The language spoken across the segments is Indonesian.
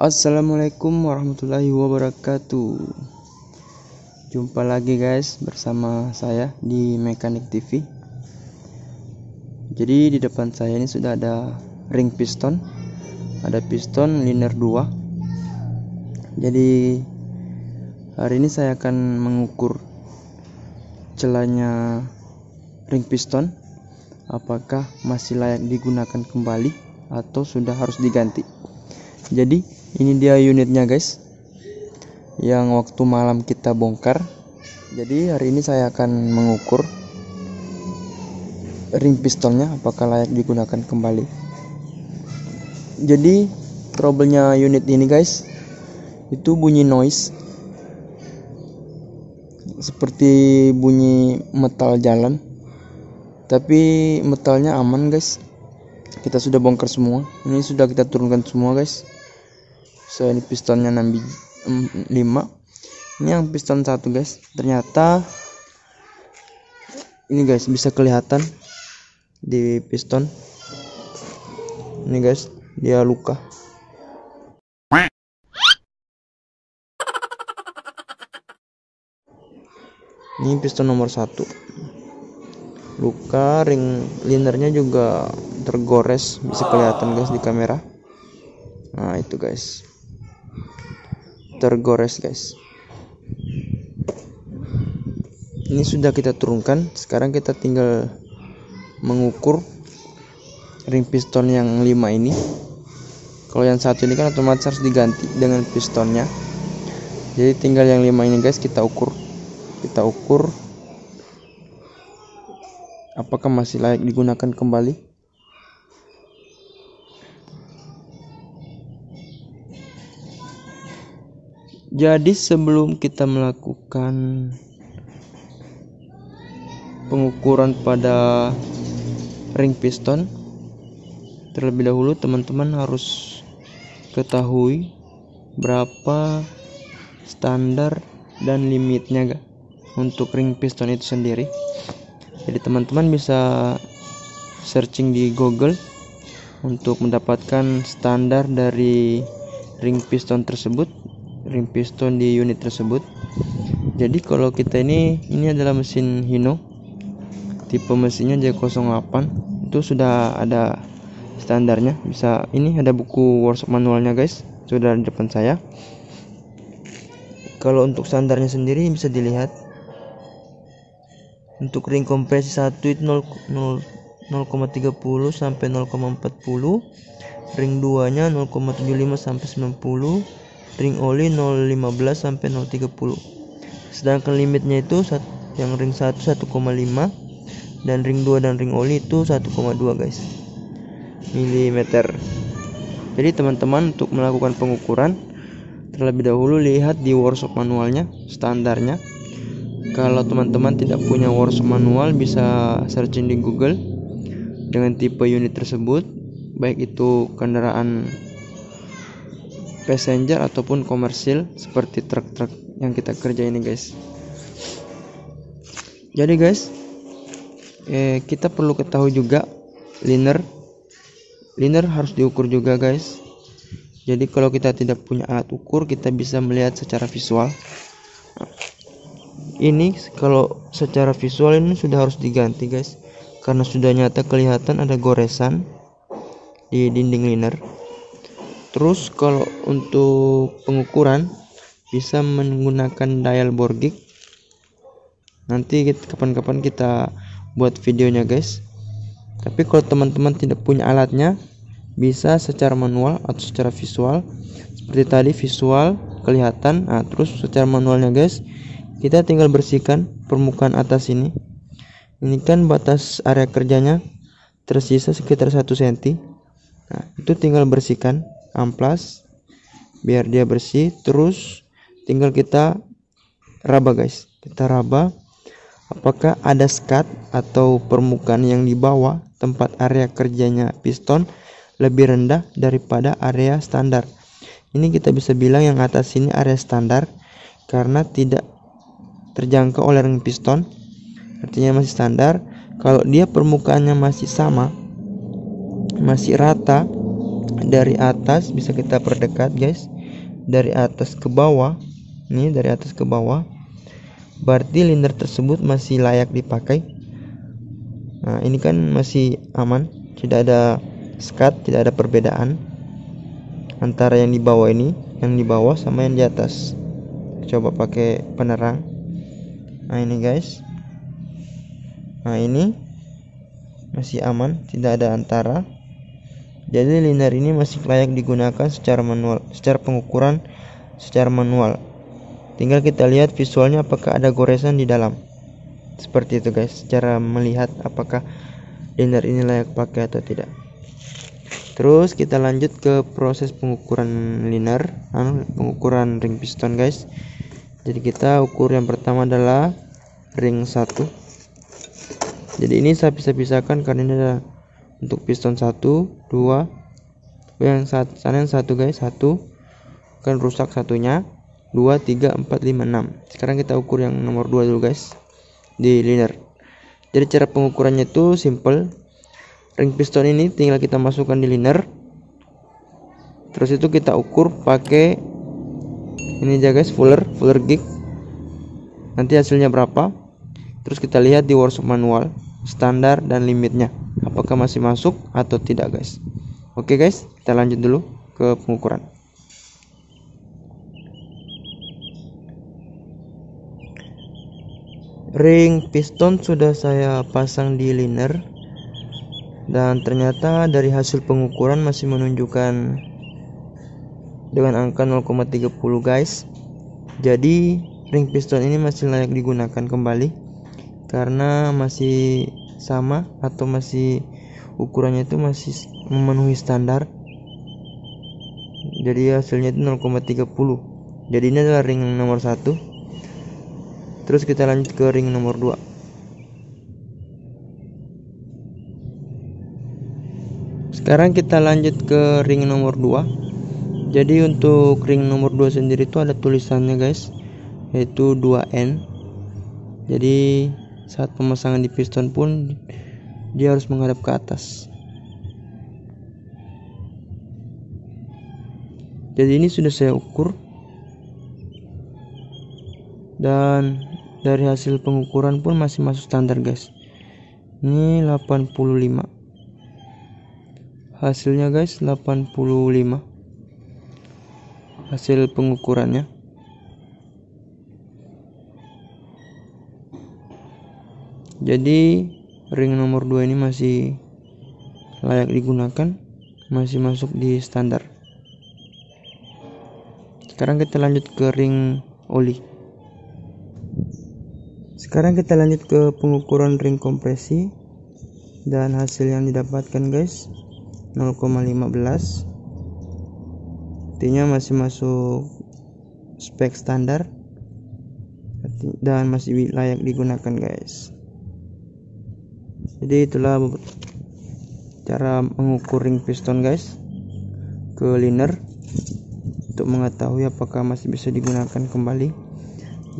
Assalamualaikum warahmatullahi wabarakatuh. Jumpa lagi guys bersama saya di Mekanik TV. Jadi di depan saya ini sudah ada ring piston, ada piston liner 2. Jadi hari ini saya akan mengukur celahnya ring piston, apakah masih layak digunakan kembali atau sudah harus diganti. Jadi ini dia unitnya guys, yang waktu malam kita bongkar. Jadi hari ini saya akan mengukur ring pistonnya apakah layak digunakan kembali. Jadi trouble-nya unit ini guys, itu bunyi noise seperti bunyi metal jalan, tapi metalnya aman guys. Kita sudah bongkar semua, ini sudah kita turunkan semua guys. So ini pistonnya 5. Ini yang piston 1 guys. Ternyata ini guys bisa kelihatan di piston. Ini guys, dia luka. Ini piston nomor 1. Luka, ring linernya juga tergores, bisa kelihatan guys di kamera. Nah itu guys, tergores guys. Ini sudah kita turunkan. Sekarang kita tinggal mengukur ring piston yang 5 ini. Kalau yang 1 ini kan otomatis harus diganti dengan pistonnya. Jadi tinggal yang 5 ini guys kita ukur apakah masih layak digunakan kembali. Jadi sebelum kita melakukan pengukuran pada ring piston, terlebih dahulu teman-teman harus ketahui berapa standar dan limitnya untuk ring piston itu sendiri. Jadi teman-teman bisa searching di Google untuk mendapatkan standar dari ring piston tersebut, ring piston di unit tersebut. Jadi kalau kita ini adalah mesin Hino, tipe mesinnya J08, itu sudah ada standarnya. Bisa, ini ada buku workshop manualnya guys, sudah di depan saya. Kalau untuk standarnya sendiri bisa dilihat. Untuk ring kompresi 1 itu 0,30 sampai 0,40, ring 2 nya 0,75 sampai 90, ring oli 0,15 sampai 0,30. Sedangkan limitnya itu yang ring 1 1,5 dan ring 2 dan ring oli itu 1,2 guys milimeter. Jadi teman-teman untuk melakukan pengukuran terlebih dahulu lihat di workshop manualnya standarnya. Kalau teman-teman tidak punya workshop manual, bisa searching di Google dengan tipe unit tersebut, baik itu kendaraan passenger ataupun komersil seperti truk-truk yang kita kerja ini guys. Jadi guys, kita perlu ketahui juga liner harus diukur juga guys. Jadi kalau kita tidak punya alat ukur, kita bisa melihat secara visual. Ini kalau secara visual ini sudah harus diganti guys, karena sudah nyata kelihatan ada goresan di dinding liner. Terus kalau untuk pengukuran bisa menggunakan dial bore gauge. Nanti kapan-kapan kita buat videonya guys. Tapi kalau teman-teman tidak punya alatnya, bisa secara manual atau secara visual. Seperti tadi visual kelihatan. Nah terus secara manualnya guys, kita tinggal bersihkan permukaan atas ini. Ini kan batas area kerjanya tersisa sekitar 1 cm. Nah itu tinggal bersihkan, amplas biar dia bersih. Terus tinggal kita raba guys, kita raba apakah ada skat atau permukaan yang di bawah tempat area kerjanya piston lebih rendah daripada area standar. Ini kita bisa bilang yang atas ini area standar karena tidak terjangkau oleh ring piston, artinya masih standar. Kalau dia permukaannya masih sama, masih rata dari atas, bisa kita perdekat guys, dari atas ke bawah, nih dari atas ke bawah, berarti liner tersebut masih layak dipakai. Nah, ini kan masih aman, tidak ada skat, tidak ada perbedaan antara yang di bawah ini, yang di bawah sama yang di atas. Coba pakai penerang. Nah, ini guys. Nah, ini masih aman, tidak ada antara. Jadi liner ini masih layak digunakan secara manual, secara pengukuran secara manual. Tinggal kita lihat visualnya apakah ada goresan di dalam. Seperti itu guys, cara melihat apakah liner ini layak pakai atau tidak. Terus kita lanjut ke proses pengukuran liner, pengukuran ring piston guys. Jadi kita ukur yang pertama adalah ring 1. Jadi ini saya pisahkan karena ini adalah untuk piston 1, 2, yang sana yang 1 guys, 1 kan rusak satunya, 2, 3, 4, 5, 6. Sekarang kita ukur yang nomor 2 dulu guys, di liner. Jadi cara pengukurannya itu simple. Ring piston ini tinggal kita masukkan di liner, terus itu kita ukur pakai ini aja guys, fuller gig. Nanti hasilnya berapa, terus kita lihat di workshop manual standar dan limitnya apakah masih masuk atau tidak guys. Oke guys, kita lanjut dulu ke pengukuran. Ring piston sudah saya pasang di liner, dan ternyata dari hasil pengukuran masih menunjukkan dengan angka 0,30 guys. Jadi ring piston ini masih layak digunakan kembali karena masih sama atau masih ukurannya itu masih memenuhi standar. Jadi hasilnya itu 0,30. Jadi ini adalah ring nomor 1. Terus kita lanjut ke ring nomor 2. Sekarang kita lanjut ke ring nomor 2. Jadi untuk ring nomor 2 sendiri itu ada tulisannya guys, yaitu 2N. Jadi saat pemasangan di piston pun dia harus menghadap ke atas. Jadi ini sudah saya ukur, dan dari hasil pengukuran pun masih masuk standar guys. Ini 85. Hasilnya guys 85 hasil pengukurannya. Jadi ring nomor 2 ini masih layak digunakan, masih masuk di standar. Sekarang kita lanjut ke ring oli. Sekarang kita lanjut ke pengukuran ring kompresi, dan hasil yang didapatkan guys 0,15. Artinya masih masuk spek standar dan masih layak digunakan guys. Jadi itulah cara mengukur ring piston guys ke liner untuk mengetahui apakah masih bisa digunakan kembali.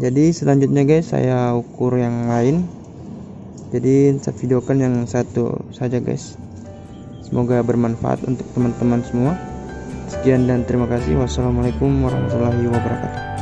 Jadi selanjutnya guys saya ukur yang lain. Jadi saya videokan yang satu saja guys. Semoga bermanfaat untuk teman-teman semua. Sekian dan terima kasih. Wassalamualaikum warahmatullahi wabarakatuh.